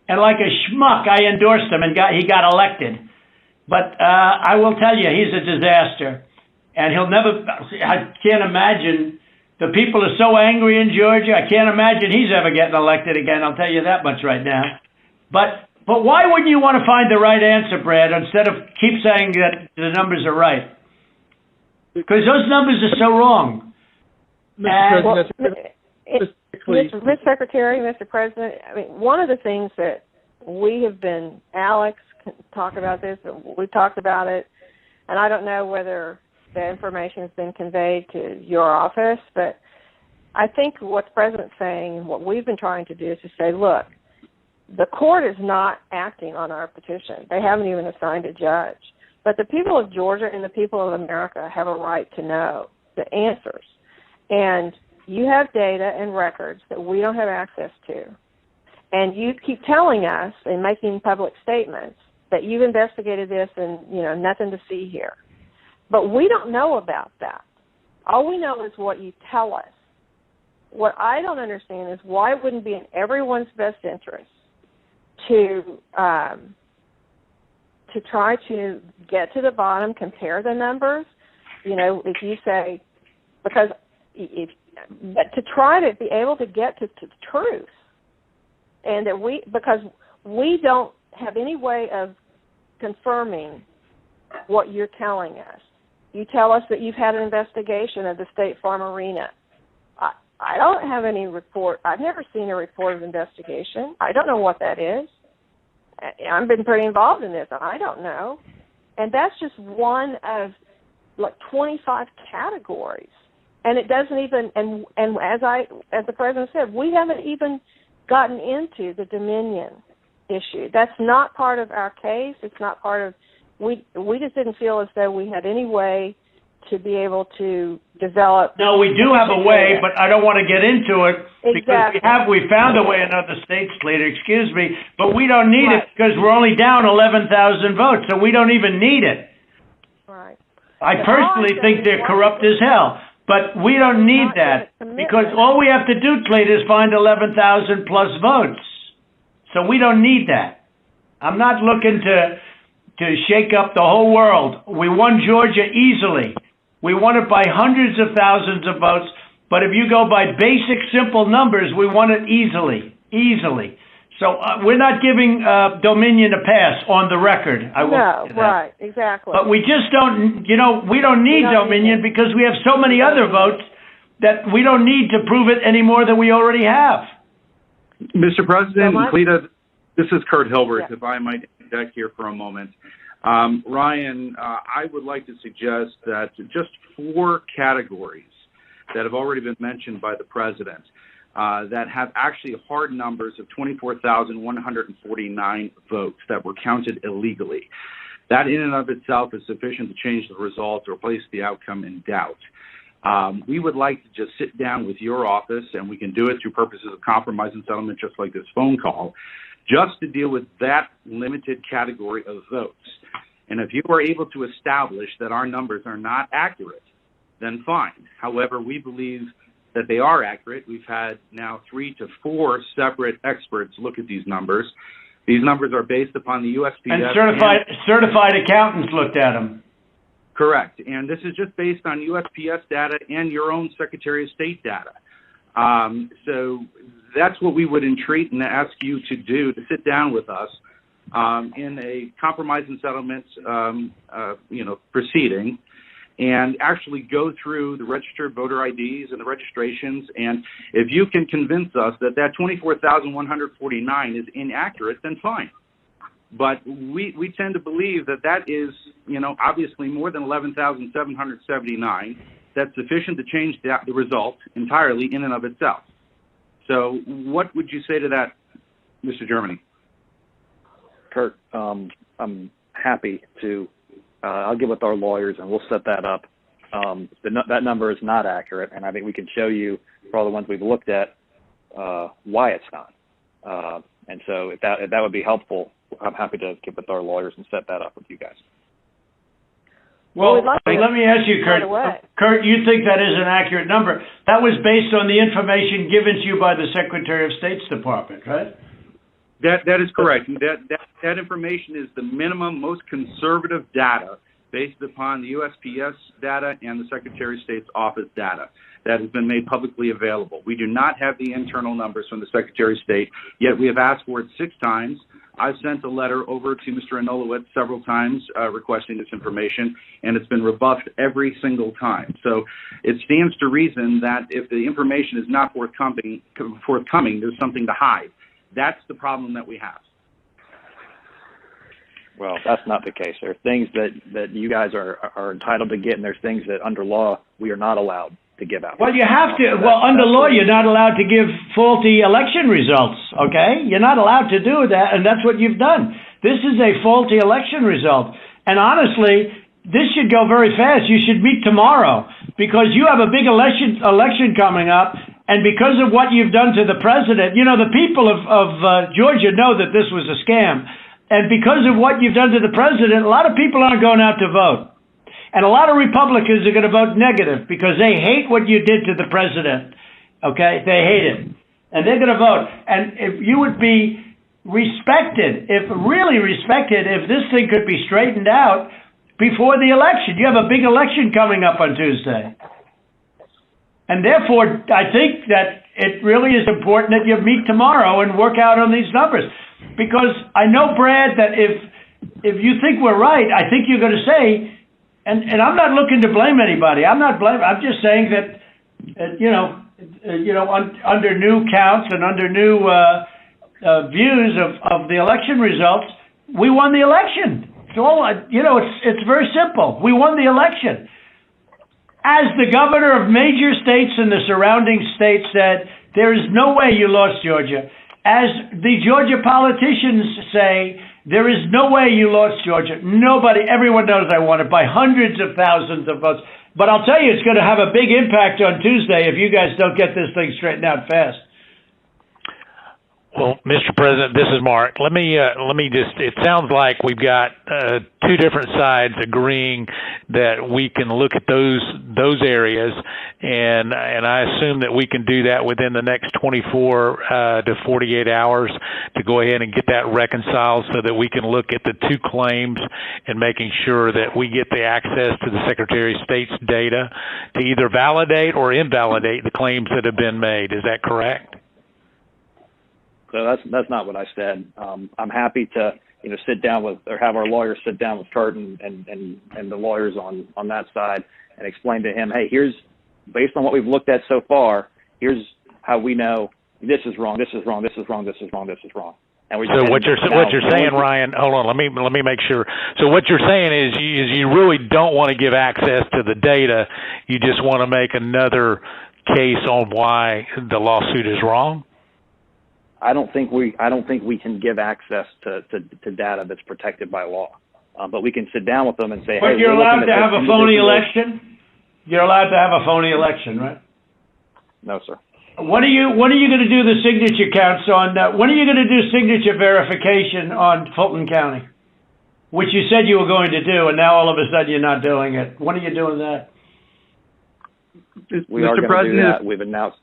and like a schmuck, I endorsed him and he got elected. But I will tell you, he's a disaster, and he'll never. I can't imagine. The people are so angry in Georgia. I can't imagine he's ever getting elected again. I'll tell you that much right now. But why wouldn't you want to find the right answer, Brad, instead of keep saying that the numbers are right? Because those numbers are so wrong. Mr. Secretary, Mr. President, I mean, one of the things that we have been, Alex can talk about this, we've talked about it, and I don't know whether the information has been conveyed to your office, but I think what the President's saying and what we've been trying to do is to say, look, the court is not acting on our petition. They haven't even assigned a judge. But the people of Georgia and the people of America have a right to know the answers. And you have data and records that we don't have access to. And you keep telling us and making public statements that you've investigated this and, nothing to see here. But we don't know about that. All we know is what you tell us. What I don't understand is why it wouldn't be in everyone's best interest to try to get to the bottom, compare the numbers. If you say, but to try to be able to get to the truth, and that because we don't have any way of confirming what you're telling us. You tell us that you've had an investigation of the State Farm Arena. I don't have any report. I've never seen a report of investigation. I don't know what that is. I've been pretty involved in this. I don't know. And that's just one of 25 categories. And it doesn't even, and as the President said, we haven't even gotten into the Dominion issue. That's not part of our case. It's not part of, we just didn't feel as though we had any way to be able to develop. No, we do have a way, but I don't want to get into it because we found a way in other states, Slater, excuse me, but we don't need it because we're only down 11,000 votes, so we don't even need it. Right. I personally think they're corrupt as hell, but we don't need that because all we have to do, Slater, is find 11,000 plus votes. So we don't need that. I'm not looking to shake up the whole world. We won Georgia easily. We won it by hundreds of thousands of votes, but if you go by basic, simple numbers, we won it easily. So we're not giving Dominion a pass on the record. Right, exactly. But we just don't, we don't need Dominion because we have so many other votes that we don't need to prove it any more than we already have. Mr. President, Cleta, this is Kurt Hilbert, if I might interject here for a moment. Ryan, I would like to suggest that just 4 categories that have already been mentioned by the President that have actually hard numbers of 24,149 votes that were counted illegally. That in and of itself is sufficient to change the result or place the outcome in doubt. We would like to just sit down with your office, and we can do it through purposes of compromise and settlement just like this phone call, just to deal with that limited category of votes. And if you are able to establish that our numbers are not accurate, then fine. However, we believe that they are accurate. We've had now 3 to 4 separate experts look at these numbers. These numbers are based upon the USPS. And certified accountants looked at them. Correct. And this is just based on USPS data and your own Secretary of State data. So that's what we would entreat and ask you to do, to sit down with us in a compromise and settlement, proceeding, and actually go through the registered voter IDs and the registrations. And if you can convince us that 24,149 is inaccurate, then fine. But we tend to believe that is, obviously more than 11,779. That's sufficient to change the result entirely in and of itself. So what would you say to that, Mr. Germany? Kurt, I'm happy to, I'll get with our lawyers and we'll set that up. That number is not accurate, and I think we can show you, for all the ones we've looked at, why it's not. And so if that would be helpful, I'm happy to get with our lawyers and set that up with you guys. Well, we'd like to let me ask you, Kurt. right away. Kurt, you think that is an accurate number? That was based on the information given to you by the Secretary of State's Department, right? That is correct. That information is the minimum, most conservative data based upon the USPS data and the Secretary of State's office data that has been made publicly available. We do not have the internal numbers from the Secretary of State, yet we have asked for it 6 times. I've sent a letter over to Mr. Anulowicz several times requesting this information, and it's been rebuffed every single time. So it stands to reason that if the information is not forthcoming, there's something to hide. That's the problem that we have. Well, that's not the case. There are things that you guys are entitled to get, and there's things that under law we are not allowed to give out. Well, you have to. Well, under law, you're not allowed to give faulty election results, okay? You're not allowed to do that, and that's what you've done. This is a faulty election result. And honestly, this should go very fast. You should meet tomorrow because you have a big election coming up, and because of what you've done to the president, the people of Georgia know that this was a scam. And because of what you've done to the president, a lot of people aren't going out to vote. And a lot of Republicans are going to vote negative because they hate what you did to the president. Okay? They hate it. And they're going to vote. And if you would be respected, if this thing could be straightened out before the election. You have a big election coming up on Tuesday. And therefore, I think that it really is important that you meet tomorrow and work out on these numbers. Because I know, Brad, that if you think we're right, I think you're going to say, and I'm not looking to blame anybody. I'm just saying that, under new counts and under new views of the election results, we won the election. It's all, it's very simple. We won the election. As the governor of major states and the surrounding states said, there is no way you lost Georgia. As the Georgia politicians say, there is no way you lost Georgia. Everyone knows I won it by hundreds of thousands of votes. But I'll tell you, it's going to have a big impact on Tuesday if you guys don't get this thing straightened out fast. Well, Mr. President, this is Mark. Let me just, it sounds like we've got 2 different sides agreeing that we can look at those areas, and I assume that we can do that within the next 24 to 48 hours to go ahead and get that reconciled so that we can look at the 2 claims and making sure that we get the access to the Secretary of State's data to either validate or invalidate the claims that have been made. Is that correct? So that's not what I said. I'm happy to sit down with, or have our lawyers sit down with Kurt and the lawyers on that side and explain to him, hey, here's, based on what we've looked at so far, here's how we know this is wrong, this is wrong, this is wrong, this is wrong, this is wrong. And so what you're saying, Ryan, hold on, let me make sure. So what you're saying is you really don't want to give access to the data. You just want to make another case on why the lawsuit is wrong? I don't think we can give access to data that's protected by law. But we can sit down with them and say, but hey, you're allowed to have a phony election? You're allowed to have a phony election, right? No, sir. When are you going to do the signature counts on, when are you going to do signature verification on Fulton County? Which you said you were going to do, and now all of a sudden you're not doing it. When are you doing that? We are going to do that. We've announced.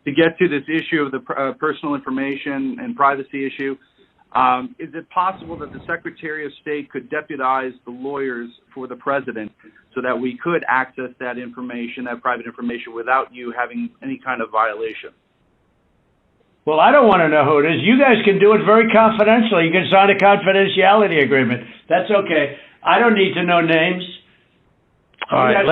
To get to this issue of the personal information and privacy issue, is it possible that the Secretary of State could deputize the lawyers for the president so that we could access that information, that private information, without you having any kind of violation? Well, I don't want to know who it is. You guys can do it very confidentially. You can sign a confidentiality agreement. That's okay. I don't need to know names. All right,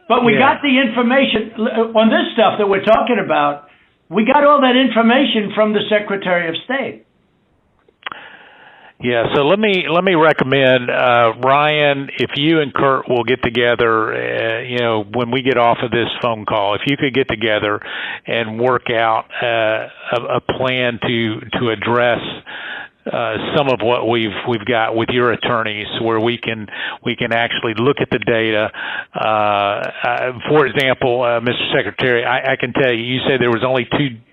but we got the information on this stuff that we're talking about. We got all that information from the Secretary of State. Yeah, so let me recommend, Ryan, if you and Kurt will get together, when we get off of this phone call, if you could get together and work out a plan to address some of what we've got with your attorneys, where we can actually look at the data. For example, Mr. Secretary, I can tell you, you said there was only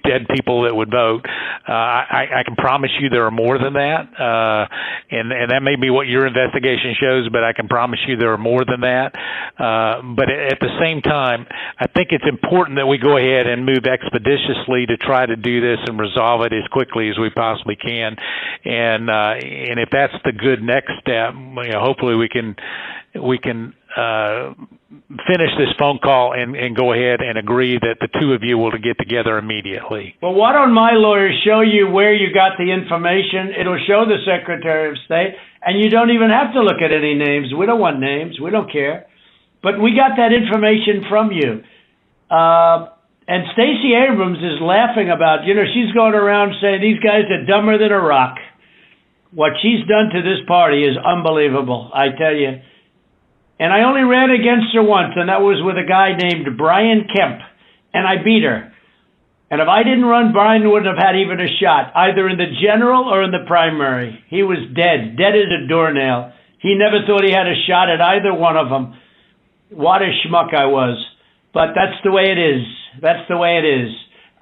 dead people that would vote. I can promise you there are more than that, and that may be what your investigation shows, but I can promise you there are more than that. But at the same time, I think it's important that we go ahead and move expeditiously to try to do this and resolve it as quickly as we possibly can. And if that's the good next step, hopefully we can finish this phone call and go ahead and agree that the two of you will get together immediately. Well, why don't my lawyers show you where you got the information? It'll show the Secretary of State, and you don't even have to look at any names. We don't want names. We don't care. But we got that information from you. And Stacey Abrams is laughing about, she's going around saying these guys are dumber than a rock. What she's done to this party is unbelievable, I tell you. And I only ran against her once, and that was with a guy named Brian Kemp, and I beat her. And if I didn't run, Brian wouldn't have had even a shot, either in the general or in the primary. He was dead as a doornail. He never thought he had a shot at either one of them. What a schmuck I was. But that's the way it is. That's the way it is.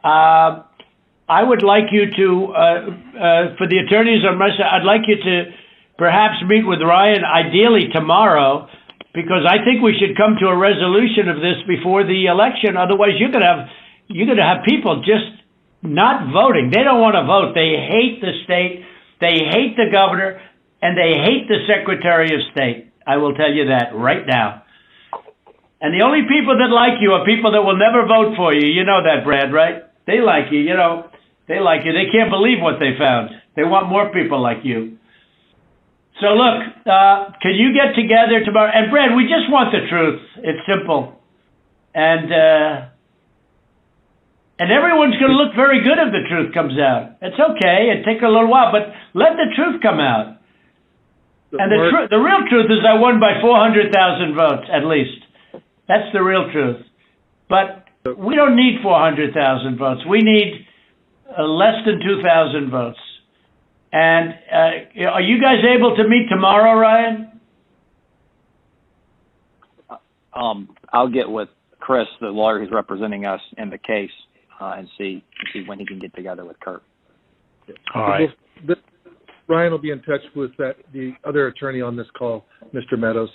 I would like you to, for the attorneys on my side, I'd like you to perhaps meet with Ryan, ideally tomorrow, because I think we should come to a resolution of this before the election. Otherwise, you're gonna have people just not voting. They don't want to vote. They hate the state. They hate the governor, and they hate the Secretary of State. I will tell you that right now. And the only people that like you are people that will never vote for you. You know that, Brad, right? They like you. They like you. They can't believe what they found. They want more people like you. So look, can you get together tomorrow? And Brad, we just want the truth. It's simple. And everyone's going to look very good if the truth comes out. It's okay. It takes a little while, but let the truth come out. And the real truth is I won by 400,000 votes, at least. That's the real truth. But we don't need 400,000 votes. We need less than 2,000 votes. And are you guys able to meet tomorrow, Ryan? I'll get with Chris, the lawyer who's representing us in the case, and see when he can get together with Kurt. All right. Ryan will be in touch with the other attorney on this call, Mr. Meadows.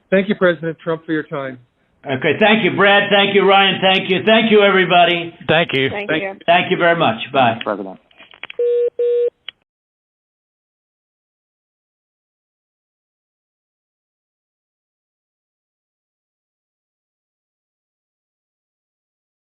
Thank you, President Trump, for your time. Okay, thank you, Brad. Thank you, Ryan. Thank you. Thank you, everybody. Thank you. Thank you. Thank you very much. Bye. President.